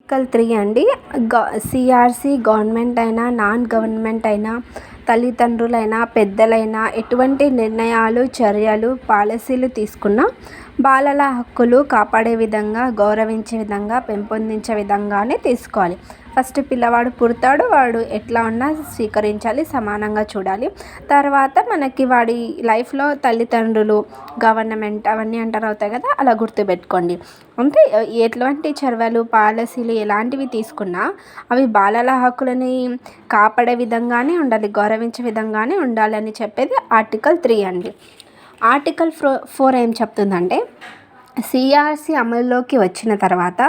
Article 3 అండి. CRC government అయినా, non government అయినా, తల్లిదండ్రులైనా, పెద్దలైనా ఎటువంటి నిర్ణయాలు, చర్యలు, పాలసీలు తీసుకున్నా బాలల హక్కులు కాపాడే విధంగా, గౌరవించే విధంగా, పెంపొందించే విధంగానే తీసుకోవాలి. ఫస్ట్ పిల్లవాడు పుడతాడు, వాడు ఎట్లా ఉన్నా స్వీకరించాలి, సమానంగా చూడాలి. తర్వాత మనకి వాడి లైఫ్లో తల్లిదండ్రులు, గవర్నమెంట్ అవన్నీ ఎంటర్ అవుతాయి కదా, అలా గుర్తుపెట్టుకోండి. అంటే ఎటువంటి చర్యలు, పాలసీలు ఎలాంటివి తీసుకున్నా అవి బాలల హక్కులని కాపాడే విధంగానే ఉండాలి, గౌరవించే విధంగానే ఉండాలని చెప్పేది ఆర్టికల్ 3 అండి. ఆర్టికల్ 4 ఏం చెప్తుందంటే, సిఆర్సి అమలులోకి వచ్చిన తర్వాత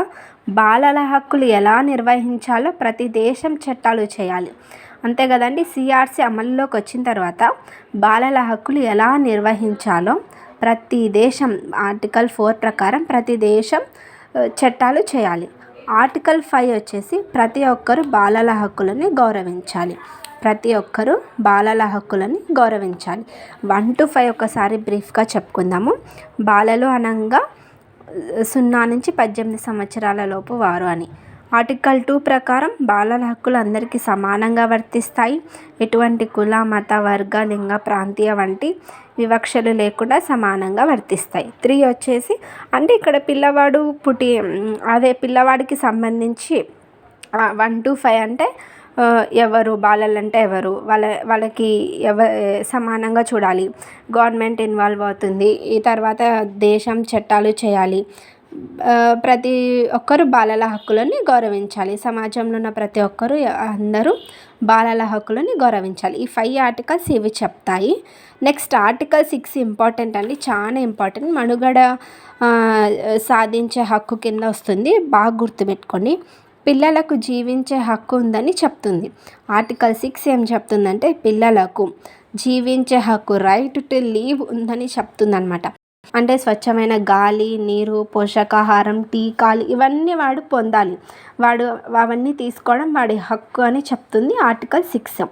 బాలల హక్కులు ఎలా నిర్వహించాలో ప్రతి దేశం చట్టాలు చేయాలి. అంతే కదండి. సిఆర్సి అమలులోకి వచ్చిన తర్వాత బాలల హక్కులు ఎలా నిర్వహించాలో ప్రతి దేశం ఆర్టికల్ 4 ప్రకారం ప్రతి దేశం చట్టాలు చేయాలి. ఆర్టికల్ 5 వచ్చేసి ప్రతి ఒక్కరు బాలల హక్కులని గౌరవించాలి. ప్రతి ఒక్కరూ బాలల హక్కులని గౌరవించాలి. 1 to 5 ఒకసారి బ్రీఫ్గా చెప్పుకుందాము. బాలలు అనంగా 0 నుంచి 18 సంవత్సరాల లోపు వారు అని. ఆర్టికల్ 2 ప్రకారం బాలల హక్కులు అందరికీ సమానంగా వర్తిస్తాయి. ఎటువంటి కుల, మత, వర్గ, లింగ, ప్రాంతీయ వంటి వివక్షలు లేకుండా సమానంగా వర్తిస్తాయి. 3 వచ్చేసి అంటే ఇక్కడ పిల్లవాడికి సంబంధించి 1 to 5 అంటే ఎవరు బాలలు అంటే ఎవరు, వాళ్ళకి సమానంగా చూడాలి. గవర్నమెంట్ ఇన్వాల్వ్ అవుతుంది. ఈ తర్వాత దేశం చట్టాలు చేయాలి. ప్రతి ఒక్కరు బాలల హక్కులని గౌరవించాలి. సమాజంలో ఉన్న ప్రతి ఒక్కరు అందరూ బాలల హక్కులని గౌరవించాలి. ఈ 5 ఆర్టికల్స్ ఇవి చెప్తాయి. నెక్స్ట్ ఆర్టికల్ 6 ఇంపార్టెంట్ అండి, చాలా ఇంపార్టెంట్. మనుగడ సాధించే హక్కు కింద వస్తుంది, బాగా గుర్తుపెట్టుకోండి. పిల్లలకు జీవించే హక్కు ఉందని చెప్తుంది. ఆర్టికల్ 6 ఏం చెప్తుందంటే, పిల్లలకు జీవించే హక్కు, రైట్ టు లీవ్ ఉందని చెప్తుందన్నమాట. అంటే స్వచ్ఛమైన గాలి, నీరు, పోషకాహారం, టీకాలు ఇవన్నీ వాడు పొందాలి. వాడు అవన్నీ తీసుకోవడం వాడి హక్కు అని చెప్తుంది ఆర్టికల్ 6.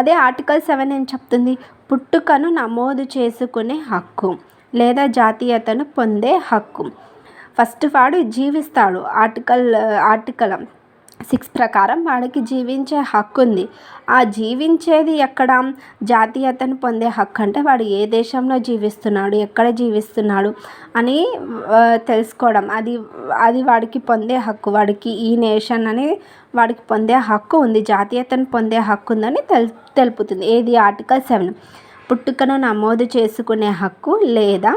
అదే ఆర్టికల్ 7 ఏం చెప్తుంది, పుట్టుకను నమోదు చేసుకునే హక్కు లేదా జాతీయతను పొందే హక్కు. ఫస్ట్ వాడు జీవిస్తాడు. ఆర్టికల్ 6 ప్రకారం వాడికి జీవించే హక్కు ఉంది. ఆ జీవించేది ఎక్కడ, జాతీయతను పొందే హక్కు అంటే వాడు ఏ దేశంలో జీవిస్తున్నాడు, ఎక్కడ జీవిస్తున్నాడు అని తెలుసుకోవడం, అది వాడికి పొందే హక్కు. వాడికి ఈ నేషన్ అని వాడికి పొందే హక్కు ఉంది, జాతీయతను పొందే హక్కు ఉందని తెలుపుతుంది. ఏది, ఆర్టికల్ 7. పుట్టుకను నమోదు చేసుకునే హక్కు లేదా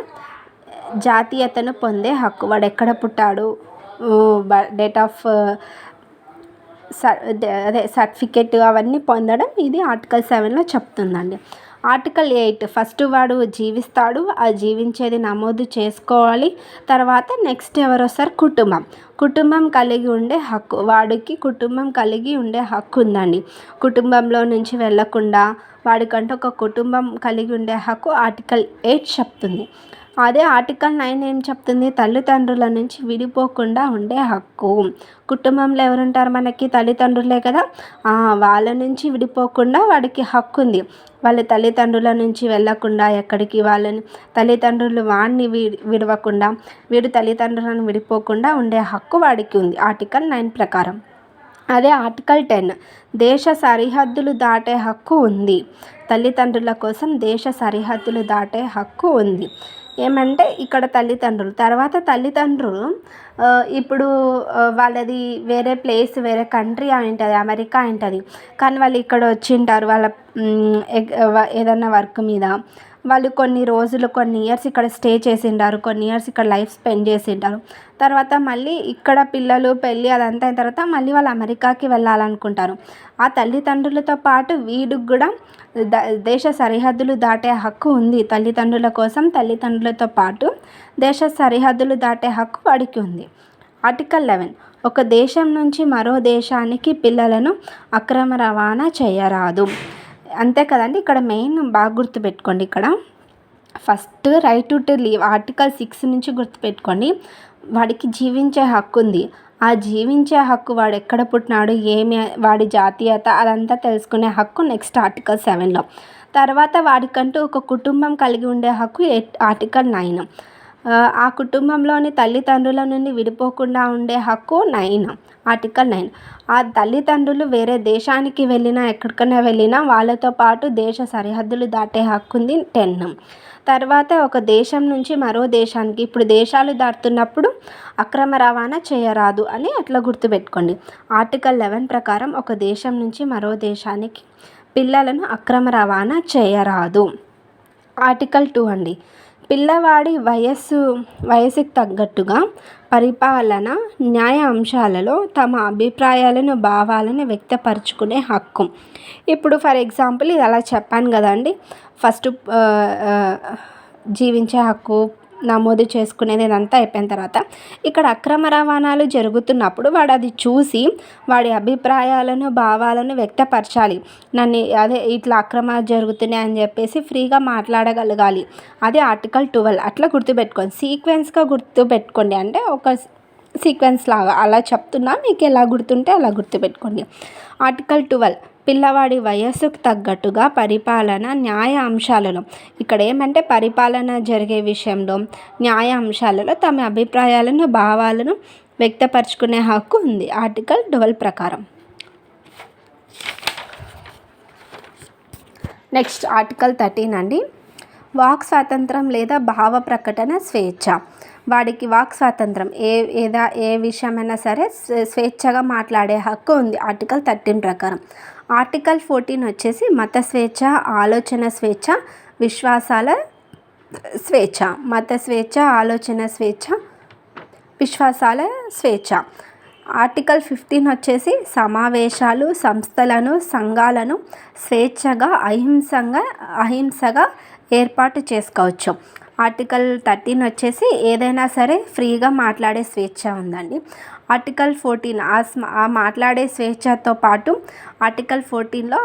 జాతీయతను పొందే హక్కు. వాడు ఎక్కడ పుట్టాడు, డేట్ ఆఫ్ సర్టిఫికెట్ అవన్నీ పొందడం ఇది ఆర్టికల్ 7లో చెప్తుందండి. ఆర్టికల్ 8 ఫస్ట్ వాడు జీవిస్తాడు, ఆ జీవించేది నమోదు చేసుకోవాలి. తర్వాత నెక్స్ట్ ఎవరు వస్తారు, కుటుంబం కలిగి ఉండే హక్కు. వాడికి కుటుంబం కలిగి ఉండే హక్కు ఉందండి. కుటుంబంలో నుంచి వెళ్ళకుండా వాడికంటే ఒక కుటుంబం కలిగి ఉండే హక్కు ఆర్టికల్ 8 చెప్తుంది. అదే ఆర్టికల్ 9 ఏం చెప్తుంది, తల్లిదండ్రుల నుంచి విడిపోకుండా ఉండే హక్కు. కుటుంబంలో ఎవరుంటారు మనకి, తల్లిదండ్రులే కదా, వాళ్ళ నుంచి విడిపోకుండా వాడికి హక్కు ఉంది. వాళ్ళ తల్లిదండ్రుల నుంచి వెళ్ళకుండా ఎక్కడికి, వాళ్ళని తల్లిదండ్రులు వాడిని విడవకుండా, వీడు తల్లిదండ్రులను విడిపోకుండా ఉండే హక్కు వాడికి ఉంది ఆర్టికల్ 9 ప్రకారం. అదే ఆర్టికల్ 10 దేశ సరిహద్దులు దాటే హక్కు ఉంది. తల్లిదండ్రుల కోసం దేశ సరిహద్దులు దాటే హక్కు ఉంది. ఏమంటే ఇక్కడ తల్లిదండ్రులు ఇప్పుడు వాళ్ళది వేరే ప్లేస్, వేరే కంట్రీ ఉంటుంది, అమెరికా ఉంటుంది. కానీ వాళ్ళు ఇక్కడ వచ్చింటారు వాళ్ళ ఏదన్నా వర్క్ మీద. వాళ్ళు కొన్ని రోజులు, కొన్ని ఇయర్స్ ఇక్కడ స్టే చేసింటారు, కొన్ని ఇయర్స్ ఇక్కడ లైఫ్ స్పెండ్ చేసింటారు. తర్వాత మళ్ళీ ఇక్కడ పిల్లలు, పెళ్ళి అదంతా అయిన తర్వాత మళ్ళీ వాళ్ళు అమెరికాకి వెళ్ళాలనుకుంటారు. ఆ తల్లిదండ్రులతో పాటు వీడికి కూడా దేశ సరిహద్దులు దాటే హక్కు ఉంది. తల్లిదండ్రుల కోసం తల్లిదండ్రులతో పాటు దేశ సరిహద్దులు దాటే హక్కు వాడికి ఉంది. ఆర్టికల్ 11 ఒక దేశం నుంచి మరో దేశానికి పిల్లలను అక్రమ రవాణా చేయరాదు. అంతే కదండి. ఇక్కడ మెయిన్ బాగా గుర్తుపెట్టుకోండి. ఇక్కడ first right to leave article 6 నుంచి గుర్తుపెట్టుకోండి. వాడికి జీవించే హక్కు ఉంది. ఆ జీవించే హక్కు, వాడు ఎక్కడ పుట్టినాడు, వాడి జాతీయత అదంతా తెలుసుకునే హక్కు నెక్స్ట్ ఆర్టికల్ 7లో. తర్వాత వాడికంటూ ఒక కుటుంబం కలిగి ఉండే హక్కు ఆర్టికల్ 9. ఆ కుటుంబంలోని తల్లిదండ్రుల నుండి విడిపోకుండా ఉండే హక్కు 9, ఆర్టికల్ 9. ఆ తల్లిదండ్రులు వేరే దేశానికి వెళ్ళినా ఎక్కడికైనా వెళ్ళినా వాళ్ళతో పాటు దేశ సరిహద్దులు దాటే హక్కు ఉంది 10. తర్వాత ఒక దేశం నుంచి మరో దేశానికి, ఇప్పుడు దేశాలు దాటుతున్నప్పుడు అక్రమ రవాణా చేయరాదు అని అట్లా గుర్తుపెట్టుకోండి. ఆర్టికల్ 11 ప్రకారం ఒక దేశం నుంచి మరో దేశానికి పిల్లలను అక్రమ రవాణా చేయరాదు. ఆర్టికల్ 2 అండి, పిల్లవాడి వయసుకి తగ్గట్టుగా పరిపాలన న్యాయ అంశాలలో తమ అభిప్రాయాలను భావాలను వ్యక్తపరచుకునే హక్కు. ఇప్పుడు ఫర్ ఎగ్జాంపుల్ ఇది అలా చెప్పాను కదండి, ఫస్ట్ జీవించే హక్కు నమోదు చేసుకునేది ఇదంతా అయిపోయిన తర్వాత ఇక్కడ అక్రమ రవాణాలు జరుగుతున్నప్పుడు వాడు అది చూసి వాడి అభిప్రాయాలను భావాలను వ్యక్తపరచాలి. అదే ఇట్లా అక్రమాలు జరుగుతున్నాయి అని చెప్పేసి ఫ్రీగా మాట్లాడగలగాలి. అదే ఆర్టికల్ 12. అట్లా గుర్తుపెట్టుకోండి, సీక్వెన్స్గా గుర్తుపెట్టుకోండి, అంటే ఒక సీక్వెన్స్ లాగా అలా చెప్తున్నా, మీకు ఎలా గుర్తుంటే అలా గుర్తుపెట్టుకోండి. ఆర్టికల్ 12, పిల్లవాడి వయస్సుకు తగ్గట్టుగా పరిపాలన న్యాయ అంశాలలో, ఇక్కడ ఏమంటే పరిపాలన జరిగే విషయంలో న్యాయ అంశాలలో తమ అభిప్రాయాలను భావాలను వ్యక్తపరచుకునే హక్కు ఉంది ఆర్టికల్ 12 ప్రకారం. నెక్స్ట్ ఆర్టికల్ 13 అండి, వాక్ స్వాతంత్రం లేదా భావ ప్రకటన స్వేచ్ఛ. వాడికి వాక్ స్వాతంత్రం ఏ విషయమైనా సరే స్వేచ్ఛగా మాట్లాడే హక్కు ఉంది ఆర్టికల్ 13 ప్రకారం. ఆర్టికల్ 14 వచ్చేసి మత స్వేచ్ఛ, ఆలోచన స్వేచ్ఛ, విశ్వాసాల స్వేచ్ఛ. మత స్వేచ్ఛ, ఆలోచన స్వేచ్ఛ, విశ్వాసాల స్వేచ్ఛ. ఆర్టికల్ 15 వచ్చేసి సమావేశాలు, సంస్థలను, సంఘాలను స్వేచ్ఛగా అహింసగా ఏర్పాటు చేసుకోవచ్చు. ఆర్టికల్ 13 వచ్చేసి ఏదైనా సరే ఫ్రీగా మాట్లాడే స్వేచ్ఛ ఉందండి. ఆర్టికల్ 14 ఆ మాట్లాడే స్వేచ్ఛతో పాటు ఆర్టికల్ 14లో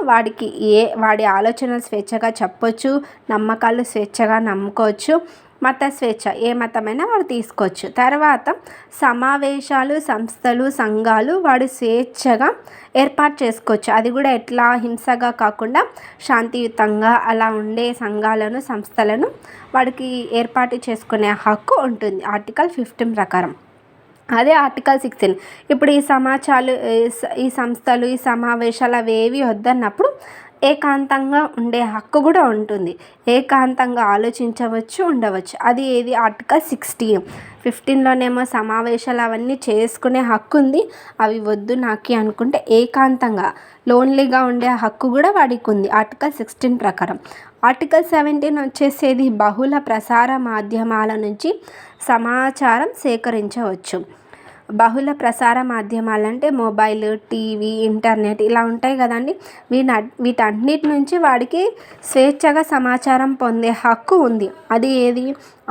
వాడి ఆలోచన స్వేచ్ఛగా చెప్పొచ్చు, నమ్మకాలు స్వేచ్ఛగా నమ్ముకోవచ్చు, మత స్వేచ్ఛ ఏ మతమైనా వాడు తీసుకోవచ్చు. తర్వాత సమావేశాలు, సంస్థలు, సంఘాలు వాడు స్వేచ్ఛగా ఏర్పాటు చేసుకోవచ్చు. అది కూడా ఎట్లా, హింసగా కాకుండా శాంతియుతంగా అలా ఉండే సంఘాలను, సంస్థలను వాడికి ఏర్పాటు చేసుకునే హక్కు ఉంటుంది ఆర్టికల్ 15 ప్రకారం. అదే ఆర్టికల్ 16, ఇప్పుడు ఈ సంస్థలు, ఈ సమావేశాలు అవేవి వద్దన్నప్పుడు ఏకాంతంగా ఉండే హక్కు కూడా ఉంటుంది. ఏకాంతంగా ఆలోచించవచ్చు, ఉండవచ్చు. అది ఏది ఆర్టికల్ 16. 15లోనేమో సమావేశాలు అవన్నీ చేసుకునే హక్కు ఉంది, అవి వద్దు నాకు అనుకుంటే ఏకాంతంగా లోన్లీగా ఉండే హక్కు కూడా వాడికి ఉంది ఆర్టికల్ 16 ప్రకారం. ఆర్టికల్ 17 వచ్చేసేది బహుళ ప్రసార మాధ్యమాల నుంచి సమాచారం సేకరించవచ్చు. బహుళ ప్రసార మాధ్యమాలు అంటే మొబైల్, టీవీ, ఇంటర్నెట్ ఇలా ఉంటాయి కదండి, వీటన్నిటి నుంచి వాడికి స్వేచ్ఛగా సమాచారం పొందే హక్కు ఉంది. అది ఏది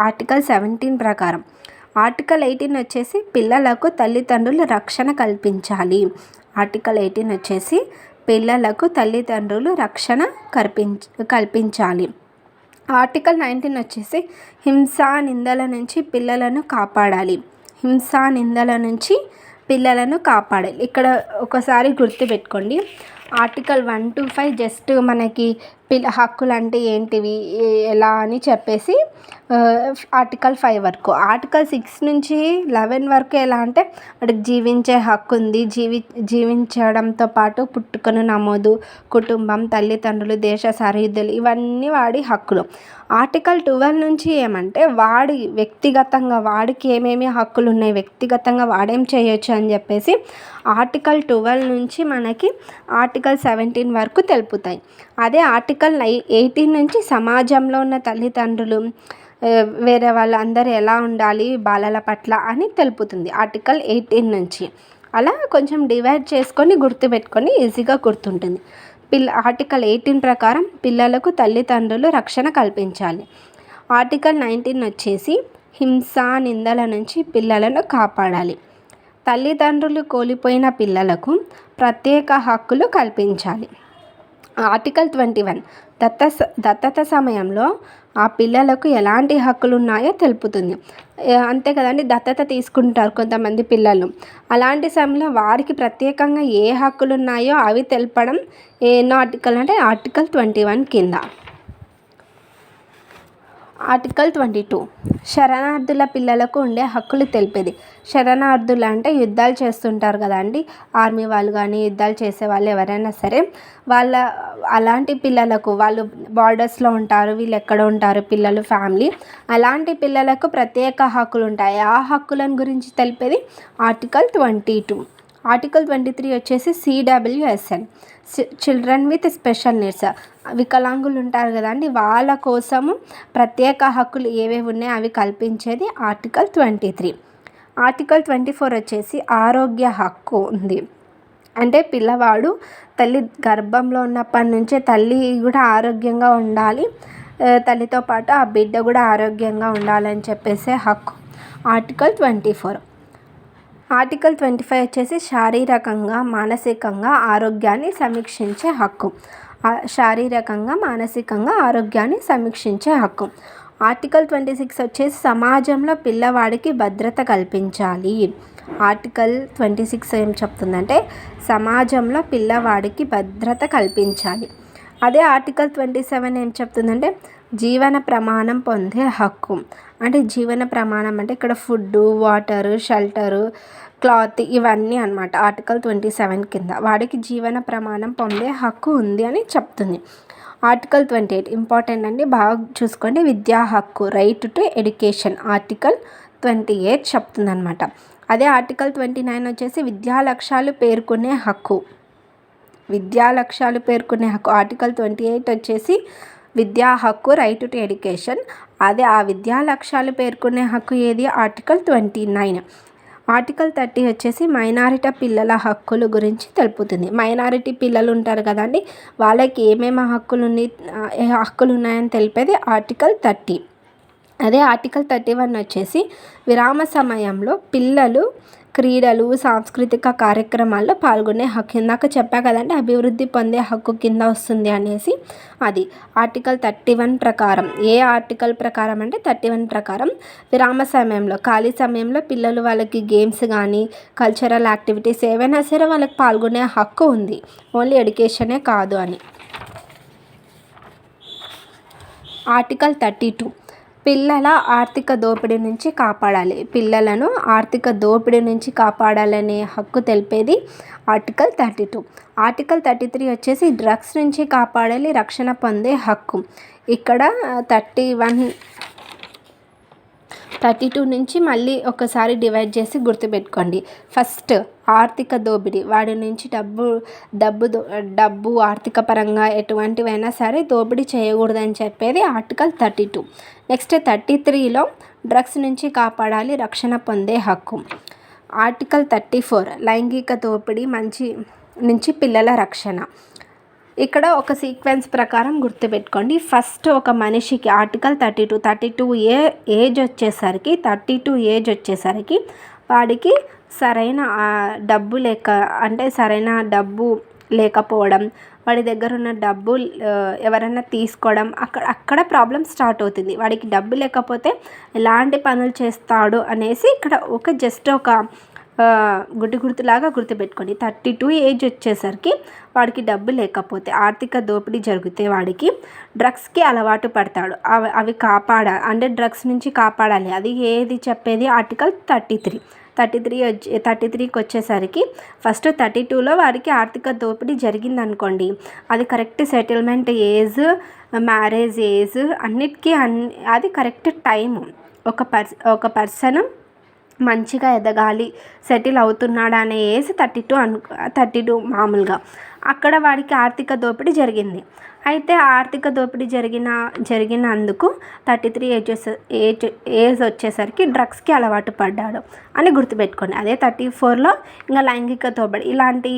ఆర్టికల్ 17 ప్రకారం. ఆర్టికల్ 18 వచ్చేసి పిల్లలకు తల్లిదండ్రులు రక్షణ కల్పించాలి. ఆర్టికల్ 18 వచ్చేసి పిల్లలకు తల్లిదండ్రులు రక్షణ కల్పించాలి. ఆర్టికల్ 19 వచ్చేసి హింసా నిందల నుంచి పిల్లలను కాపాడాలి. హింసా నిందల నుంచి పిల్లలను కాపాడాలి. ఇక్కడ ఒకసారి గుర్తుపెట్టుకోండి, ఆర్టికల్ 1 to 5 జస్ట్ మనకి హక్కులు అంటే ఏంటివి ఎలా అని చెప్పేసి ఆర్టికల్ 5 వరకు. ఆర్టికల్ 6 నుంచి 11 వరకు ఎలా అంటే వాడికి జీవించే హక్కు ఉంది. జీవించడంతో పాటు పుట్టుకను నమోదు, కుటుంబం, తల్లిదండ్రులు, దేశ సరిహద్దులు ఇవన్నీ వాడి హక్కులు. ఆర్టికల్ 12 నుంచి ఏమంటే వాడి వ్యక్తిగతంగా వాడికి ఏమేమి హక్కులు ఉన్నాయి, వ్యక్తిగతంగా వాడేం చేయొచ్చు అని చెప్పేసి ఆర్టికల్ 12 నుంచి మనకి ఆర్టికల్ 17 వరకు తెలుపుతాయి. అదే ఆర్టికల్ 18 నుంచి సమాజంలో ఉన్న తల్లిదండ్రులు వేరే వాళ్ళందరూ ఎలా ఉండాలి బాలల పట్ల అని తెలుపుతుంది ఆర్టికల్ 18 నుంచి. అలా కొంచెం డివైడ్ చేసుకొని గుర్తుపెట్టుకొని ఈజీగా గుర్తుంటుంది. ఆర్టికల్ 18 ప్రకారం పిల్లలకు తల్లిదండ్రులు రక్షణ కల్పించాలి. ఆర్టికల్ 19 వచ్చేసి హింసా నిందల నుంచి పిల్లలను కాపాడాలి. తల్లిదండ్రులు కోల్పోయిన పిల్లలకు ప్రత్యేక హక్కులు కల్పించాలి. ఆర్టికల్ 21 దత్తత సమయంలో ఆ పిల్లలకు ఎలాంటి హక్కులు ఉన్నాయో తెలుపుతుంది. అంతే కదండి, దత్తత తీసుకుంటారు కొంతమంది పిల్లలు. అలాంటి సమయంలో వారికి ప్రత్యేకంగా ఏ హక్కులు ఉన్నాయో అవి తెలపడం ఎన్నో ఆర్టికల్ అంటే ఆర్టికల్ 21 కింద. ఆర్టికల్ 22 శరణార్థుల పిల్లలకు ఉండే హక్కులు తెలిపేది. శరణార్థులు అంటే యుద్ధాలు చేస్తుంటారు కదండి, ఆర్మీ వాళ్ళు కానీ యుద్ధాలు చేసే వాళ్ళు ఎవరైనా సరే, వాళ్ళ అలాంటి పిల్లలకు, వాళ్ళు బార్డర్స్లో ఉంటారు, వీళ్ళు ఎక్కడ ఉంటారు పిల్లలు, ఫ్యామిలీ, అలాంటి పిల్లలకు ప్రత్యేక హక్కులు ఉంటాయి. ఆ హక్కులను గురించి తెలిపేది ఆర్టికల్ 22. ఆర్టికల్ 23 వచ్చేసి CWSN, children with special needs, వికలాంగులు ఉంటారు కదండి, వాళ్ళ కోసము ప్రత్యేక హక్కులు ఏవేవి ఉన్నాయో అవి కల్పించేది ఆర్టికల్ 23. ఆర్టికల్ 24 వచ్చేసి ఆరోగ్య హక్కు ఉంది. అంటే పిల్లవాడు తల్లి గర్భంలో ఉన్నప్పటి నుంచే తల్లి కూడా ఆరోగ్యంగా ఉండాలి, తల్లితో పాటు ఆ బిడ్డ కూడా ఆరోగ్యంగా ఉండాలని చెప్పేసే హక్కు ఆర్టికల్ 24. ఆర్టికల్ 25 వచ్చేసి శారీరకంగా మానసికంగా ఆరోగ్యాన్ని సమీక్షించే హక్కు. శారీరకంగా మానసికంగా ఆరోగ్యాన్ని సమీక్షించే హక్కు. ఆర్టికల్ 26 వచ్చేసి సమాజంలో పిల్లవాడికి భద్రత కల్పించాలి. ఆర్టికల్ 26 ఏం చెప్తుందంటే సమాజంలో పిల్లవాడికి భద్రత కల్పించాలి. అదే ఆర్టికల్ 27 ఏం చెప్తుందంటే జీవన ప్రమాణం పొందే హక్కు. అంటే జీవన ప్రమాణం అంటే ఇక్కడ ఫుడ్డు, వాటరు, షెల్టరు, క్లాత్ ఇవన్నీ అన్నమాట. ఆర్టికల్ 27 కింద వాడికి జీవన ప్రమాణం పొందే హక్కు ఉంది అని చెప్తుంది. ఆర్టికల్ 28 ఇంపార్టెంట్ అండి, బాగా చూసుకోండి. విద్యా హక్కు, రైట్ టు ఎడ్యుకేషన్, ఆర్టికల్ 28 చెప్తుంది అనమాట. అదే ఆర్టికల్ 29 వచ్చేసి విద్యా లక్ష్యాలు పేర్కొనే హక్కు. విద్యా లక్ష్యాలు పేర్కొనే హక్కు. ఆర్టికల్ 28 వచ్చేసి విద్యా హక్కు, రైట్ టు ఎడ్యుకేషన్. అదే ఆ విద్యా లక్ష్యాలు పేర్కొనే హక్కు ఏది? ఆర్టికల్ 29. ఆర్టికల్ 30 వచ్చేసి మైనారిటీ పిల్లల హక్కుల గురించి తెలుపుతుంది. మైనారిటీ పిల్లలు ఉంటారు కదండి, వాళ్ళకి ఏమేమి హక్కులు ఉన్నాయని తెలిపేది ఆర్టికల్ 30. అదే ఆర్టికల్ 31 వచ్చేసి విరామ సమయంలో పిల్లలు క్రీడలు, సాంస్కృతిక కార్యక్రమాల్లో పాల్గొనే హక్కు. ఇందాక చెప్పా కదండి అభివృద్ధి పొందే హక్కు కింద వస్తుంది అనేసి. అది ఆర్టికల్ 31 ప్రకారం. ఏ ఆర్టికల్ ప్రకారం అంటే 31 ప్రకారం విరామ సమయంలో, ఖాళీ సమయంలో పిల్లలు వాళ్ళకి గేమ్స్ కానీ కల్చరల్ యాక్టివిటీస్ ఏవైనా సరే వాళ్ళకి పాల్గొనే హక్కు ఉంది, ఓన్లీ ఎడ్యుకేషనే కాదు అని. ఆర్టికల్ 32 పిల్లల ఆర్థిక దోపిడీ నుంచి కాపాడాలి. పిల్లలను ఆర్థిక దోపిడీ నుంచి కాపాడాలనే హక్కు తెలిపేది ఆర్టికల్ 32. ఆర్టికల్ 33 వచ్చేసి డ్రగ్స్ నుంచి కాపాడాలి, రక్షణ పొందే హక్కు. ఇక్కడ 32 నుంచి మళ్ళీ ఒకసారి డివైడ్ చేసి గుర్తుపెట్టుకోండి. ఫస్ట్ ఆర్థిక దోపిడీ, వాడి నుంచి డబ్బు ఆర్థిక పరంగా ఎటువంటివైనా సరే దోపిడీ చేయకూడదని చెప్పేది ఆర్టికల్ 32. నెక్స్ట్ 33లో డ్రగ్స్ నుంచి కాపాడాలి, రక్షణ పొందే హక్కు. ఆర్టికల్ 34 లైంగిక దోపిడీ నుంచి పిల్లల రక్షణ. ఇక్కడ ఒక సీక్వెన్స్ ప్రకారం గుర్తుపెట్టుకోండి. ఫస్ట్ ఒక మనిషికి ఆర్టికల్ 32 ఏజ్ వచ్చేసరికి వాడికి సరైన డబ్బు లేకపోవడం, వాడి దగ్గర ఉన్న డబ్బు ఎవరైనా తీసుకోవడం, అక్కడ ప్రాబ్లం స్టార్ట్ అవుతుంది. వాడికి డబ్బు లేకపోతే ఎలాంటి పనులు చేస్తాడు అనేసి ఇక్కడ జస్ట్ ఒక గుర్తులాగా గుర్తుపెట్టుకోండి. 32 ఏజ్ వచ్చేసరికి వాడికి డబ్బు లేకపోతే, ఆర్థిక దోపిడీ జరిగితే వాడికి డ్రగ్స్కి అలవాటు పడతాడు, అవి అంటే డ్రగ్స్ నుంచి కాపాడాలి. అది ఏది చెప్పేది? ఆర్టికల్ 33కి వచ్చేసరికి ఫస్ట్ 32లో వారికి ఆర్థిక దోపిడీ జరిగిందనుకోండి, అది correct settlement age, marriage age అన్నిటికీ అది కరెక్ట్ టైము. ఒక పర్సన్ మంచిగా ఎదగాలి, సెటిల్ అవుతున్నాడు అనే ఏజ్ 32 మామూలుగా. అక్కడ వాడికి ఆర్థిక దోపిడీ జరిగింది. అయితే ఆర్థిక దోపిడీ జరిగినందుకు 33 ఏజ్ వచ్చేసరికి డ్రగ్స్కి అలవాటు పడ్డాడు అని గుర్తుపెట్టుకోండి. అదే 34లో ఇంకా లైంగిక దోపిడీ, ఇలాంటి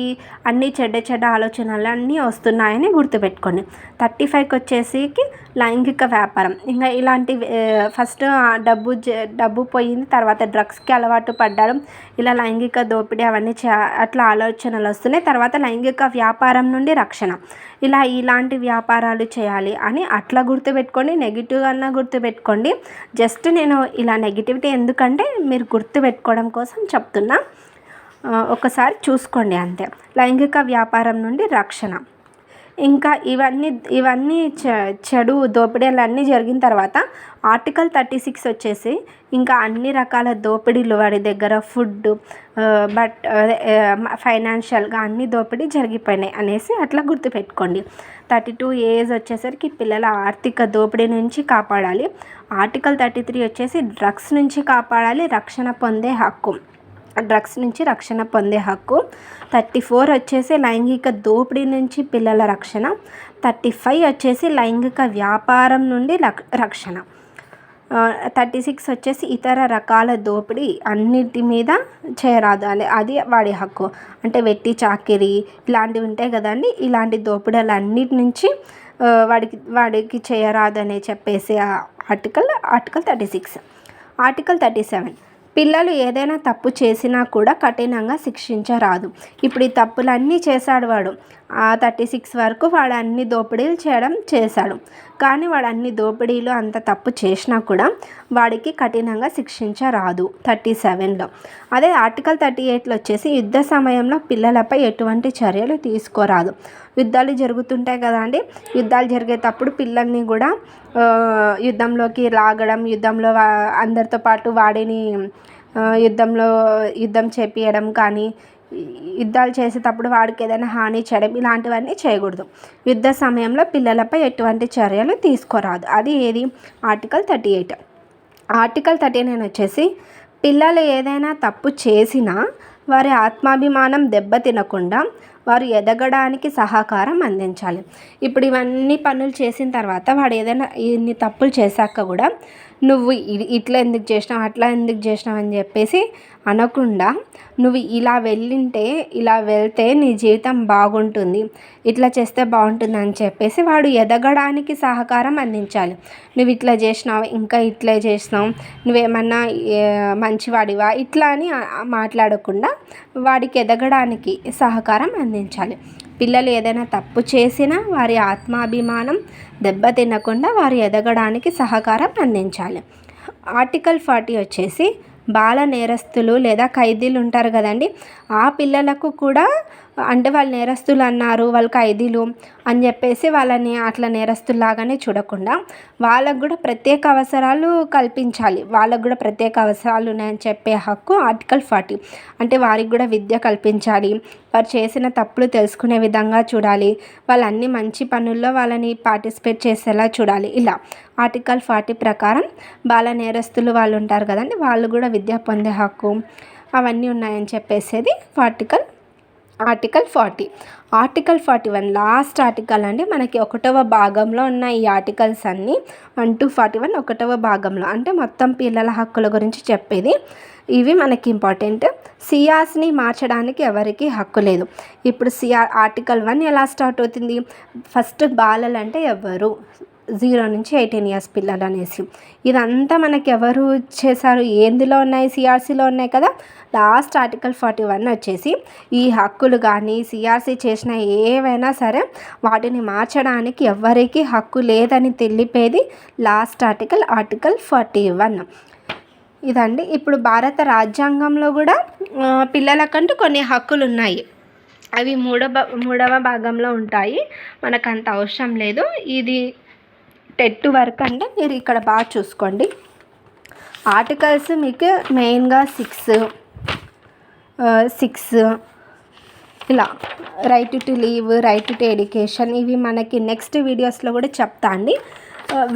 అన్ని చెడ్డ ఆలోచనలు అన్నీ వస్తున్నాయని గుర్తుపెట్టుకోండి. 35కి వచ్చేసరికి లైంగిక వ్యాపారం, ఇంకా ఇలాంటి ఫస్ట్ డబ్బు పోయింది, తర్వాత డ్రగ్స్కి అలవాటు పడ్డాడు, ఇలా లైంగిక దోపిడీ అవన్నీ అట్లా ఆలోచనలు వస్తున్నాయి. తర్వాత లైంగిక వ్యాపారం నుండి రక్షణ, ఇలాంటి వ్యాపారాలు చేయాలి అని అట్లా గుర్తుపెట్టుకోండి. నెగిటివ్ అన్నా గుర్తుపెట్టుకోండి. జస్ట్ నేను ఇలా నెగిటివిటీ ఎందుకంటే మీరు గుర్తుపెట్టుకోవడం కోసం చెప్తున్నా, ఒకసారి చూసుకోండి అంతే. లైంగిక వ్యాపారం నుండి రక్షణ, ఇంకా ఇవన్నీ చెడు దోపిడీలన్నీ జరిగిన తర్వాత ఆర్టికల్ 36 వచ్చేసి ఇంకా అన్ని రకాల దోపిడీలు వాడి దగ్గర ఫుడ్ ఫైనాన్షియల్గా అన్ని దోపిడీ జరిగిపోయినాయి అనేసి అట్లా గుర్తుపెట్టుకోండి. 32 ఏజ్ వచ్చేసరికి పిల్లల ఆర్థిక దోపిడీ నుంచి కాపాడాలి. ఆర్టికల్ 33 వచ్చేసి డ్రగ్స్ నుంచి కాపాడాలి, డ్రగ్స్ నుంచి రక్షణ పొందే హక్కు. 34 వచ్చేసి లైంగిక దోపిడీ నుంచి పిల్లల రక్షణ. 35 వచ్చేసి లైంగిక వ్యాపారం నుండి రక్షణ. 36 వచ్చేసి ఇతర రకాల దోపిడీ అన్నిటి మీద చేయరాదు అది వాడి హక్కు. అంటే వెట్టి చాకిరీ ఇలాంటివి ఉంటాయి కదండి, ఇలాంటి దోపిడీలు అన్నిటి నుంచి వాడికి చేయరాదు అని చెప్పేసి ఆర్టికల్ 36. ఆర్టికల్ 37 పిల్లలు ఏదైనా తప్పు చేసినా కూడా కఠినంగా శిక్షించరాదు. ఇప్పుడు ఈ తప్పులన్నీ చేశాడు వాడు. 36 వరకు వాడు అన్ని దోపిడీలు చేశాడు. కానీ వాడు అన్ని దోపిడీలు అంత తప్పు చేసినా కూడా వాడికి కఠినంగా శిక్షించరాదు 37లో. అదే ఆర్టికల్ 38లో వచ్చేసి యుద్ధ సమయంలో పిల్లలపై ఎటువంటి చర్యలు తీసుకోరాదు. యుద్ధాలు జరుగుతుంటాయి కదా అండి, యుద్ధాలు జరిగేటప్పుడు పిల్లల్ని కూడా యుద్ధంలోకి లాగడం, యుద్ధంలో అందరితో పాటు వాడిని యుద్ధం చేపియడం కానీ, యుద్ధాలు చేసేటప్పుడు వాడికి ఏదైనా హాని చేయడం ఇలాంటివన్నీ చేయకూడదు. యుద్ధ సమయంలో పిల్లలపై ఎటువంటి చర్యలు తీసుకోరాదు. అది ఏది ఆర్టికల్ 38. ఆర్టికల్ 39 వచ్చేసి పిల్లలు ఏదైనా తప్పు చేసినా వారి ఆత్మాభిమానం దెబ్బతినకుండా వారు ఎదగడానికి సహకారం అందించాలి. ఇప్పుడు ఇవన్నీ పనులు చేసిన తర్వాత వాడు ఏదైనా ఇన్ని తప్పులు చేశాక కూడా నువ్వు ఇట్లా ఎందుకు చేసినావు, అట్లా ఎందుకు చేసినావు అని చెప్పేసి అనకుండా, నువ్వు ఇలా వెళ్తే నీ జీవితం బాగుంటుంది, ఇట్లా చేస్తే బాగుంటుంది అని చెప్పేసి వాడు ఎదగడానికి సహకారం అందించాలి. నువ్వు ఇట్లా చేసినావు, ఇంకా ఇట్లే చేసినావు, నువ్వేమన్నా మంచివాడివా ఇట్లా అని మాట్లాడకుండా వాడికి ఎదగడానికి సహకారం అందించాలి. పిల్లలు ఏదైనా తప్పు చేసినా వారి ఆత్మాభిమానం దెబ్బతినకుండా వారు ఎదగడానికి సహకారం అందించాలి. ఆర్టికల్ 40 వచ్చేసి బాల నేరస్తులు లేదా ఖైదీలు ఉంటారు కదండి, ఆ పిల్లలకు కూడా అంటే వాళ్ళు నేరస్తులు అన్నారు, వాళ్ళు ఖైదీలు అని చెప్పేసి వాళ్ళని అట్లా నేరస్తుల్లాగానే చూడకుండా వాళ్ళకు కూడా ప్రత్యేక అవసరాలు కల్పించాలి. వాళ్ళకు కూడా ప్రత్యేక అవసరాలు ఉన్నాయని చెప్పే హక్కు ఆర్టికల్ 40. అంటే వారికి కూడా విద్య కల్పించాలి, వారు చేసిన తప్పులు తెలుసుకునే విధంగా చూడాలి, వాళ్ళు అన్ని మంచి పనుల్లో వాళ్ళని పార్టిసిపేట్ చేసేలా చూడాలి. ఇలా ఆర్టికల్ 40 ప్రకారం బాల నేరస్తులు వాళ్ళు ఉంటారు కదండి, వాళ్ళు కూడా విద్య పొందే హక్కు అవన్నీ ఉన్నాయని చెప్పేసేది ఆర్టికల్ 40. ఆర్టికల్ 41 లాస్ట్ ఆర్టికల్ అండి. మనకి 1వ భాగంలో ఉన్న ఈ ఆర్టికల్స్ అన్నీ 1 to 41 1వ భాగంలో, అంటే మొత్తం పిల్లల హక్కుల గురించి చెప్పేది. ఇవి మనకి ఇంపార్టెంట్. సిఆర్స్ని మార్చడానికి ఎవరికి హక్కు లేదు. ఇప్పుడు ఆర్టికల్ 1 ఎలా స్టార్ట్ అవుతుంది, ఫస్ట్ బాలలు అంటే ఎవరు, 0 నుంచి 18 years పిల్లలు అనేసి. ఇదంతా మనకి ఎవరు చేశారు, ఎందులో ఉన్నాయి, సిఆర్సీలో ఉన్నాయి కదా. లాస్ట్ ఆర్టికల్ 41 వచ్చేసి ఈ హక్కులు కానీ సిఆర్సీ చేసిన ఏవైనా సరే వాటిని మార్చడానికి ఎవరికి హక్కు లేదని తెలిపేది లాస్ట్ ఆర్టికల్ 41. ఇదండి. ఇప్పుడు భారత రాజ్యాంగంలో కూడా పిల్లలకంటూ కొన్ని హక్కులు ఉన్నాయి. అవి మూడవ భాగంలో ఉంటాయి, మనకు అంత అవసరం లేదు. ఇది టెట్ వరకు అంటే మీరు ఇక్కడ బాగా చూసుకోండి. ఆర్టికల్స్ మీకు మెయిన్గా 6 ఇలా right to leave, right to education, ఇవి మనకి నెక్స్ట్ వీడియోస్లో కూడా చెప్తా అండి.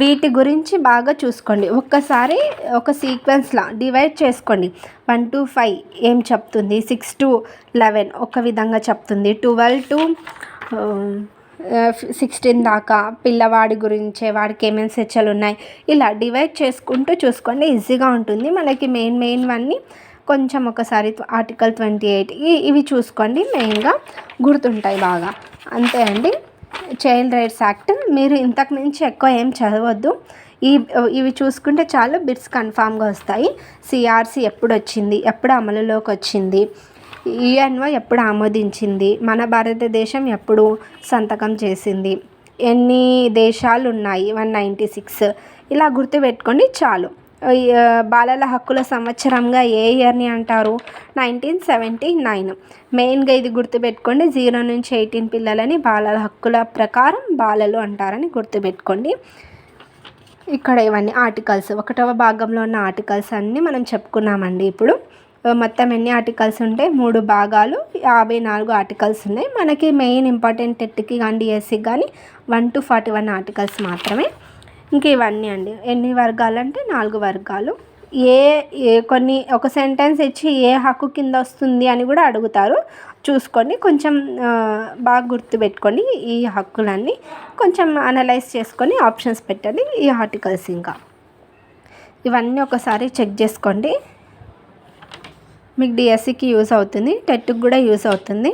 వీటి గురించి బాగా చూసుకోండి. ఒక్కసారి ఒక సీక్వెన్స్లా డివైడ్ చేసుకోండి. 1 to 5 ఏం చెప్తుంది, 6 to 11 ఒక విధంగా చెప్తుంది, 12 to 16 దాకా పిల్లవాడి గురించే, వాడికి ఏమేమి శిక్షలు ఉన్నాయి, ఇలా డివైడ్ చేసుకుంటూ చూసుకోండి. ఈజీగా ఉంటుంది మనకి. మెయిన్వన్నీ కొంచెం ఒకసారి ఆర్టికల్ 28 ఇవి చూసుకోండి, మెయిన్గా గుర్తుంటాయి బాగా. అంతే అండి. చైల్డ్ రైట్స్ యాక్ట్ మీరు ఇంతకు మించి ఎక్కువ ఏం చదవద్దు. ఇవి చూసుకుంటే చాలు, బిట్స్ కన్ఫామ్గా వస్తాయి. సిఆర్సీ ఎప్పుడు వచ్చింది, ఎప్పుడు అమలులోకి వచ్చింది, యుఎన్ఓ ఎప్పుడు ఆమోదించింది, మన భారతదేశం ఎప్పుడు సంతకం చేసింది, ఎన్ని దేశాలు ఉన్నాయి, 196, ఇలా గుర్తుపెట్టుకోండి చాలు. బాలల హక్కుల సంవత్సరంగా ఏ ఇయర్ని అంటారు? 1979. మెయిన్గా ఇది గుర్తుపెట్టుకోండి. 0 నుంచి 18 పిల్లలని బాలల హక్కుల ప్రకారం బాలలు అంటారని గుర్తుపెట్టుకోండి. ఇక్కడ ఇవన్నీ ఆర్టికల్స్ 1వ భాగంలో ఉన్న ఆర్టికల్స్ అన్నీ మనం చెప్పుకున్నామండి. ఇప్పుడు మొత్తం ఎన్ని ఆర్టికల్స్ ఉంటాయి? 3 భాగాలు, 54 ఆర్టికల్స్ ఉన్నాయి. మనకి మెయిన్ ఇంపార్టెంట్ టెట్కి కానీ డిఎస్సికి కానీ 1 to 41 ఆర్టికల్స్ మాత్రమే. ఇంక ఇవన్నీ అండి. ఎన్ని వర్గాలు అంటే 4 వర్గాలు. కొన్ని ఒక సెంటెన్స్ ఇచ్చి ఏ హక్కు కింద వస్తుంది అని కూడా అడుగుతారు, చూసుకోండి. కొంచెం బాగా గుర్తుపెట్టుకోండి. ఈ హక్కులన్నీ కొంచెం అనలైజ్ చేసుకొని ఆప్షన్స్ పెట్టండి. ఈ ఆర్టికల్స్ ఇంకా ఇవన్నీ ఒకసారి చెక్ చేసుకోండి. మీకు డిఎస్సికి యూస్ అవుతుంది, టెట్కి కూడా యూస్ అవుతుంది.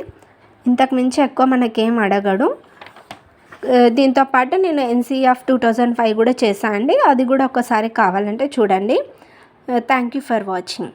ఇంతకు మించి ఎక్కువ మనకేం అడగడు. దీంతోపాటు నేను NCF 2005 కూడా చేశాను అండి. అది కూడా ఒకసారి కావాలంటే చూడండి. Thank you for watching.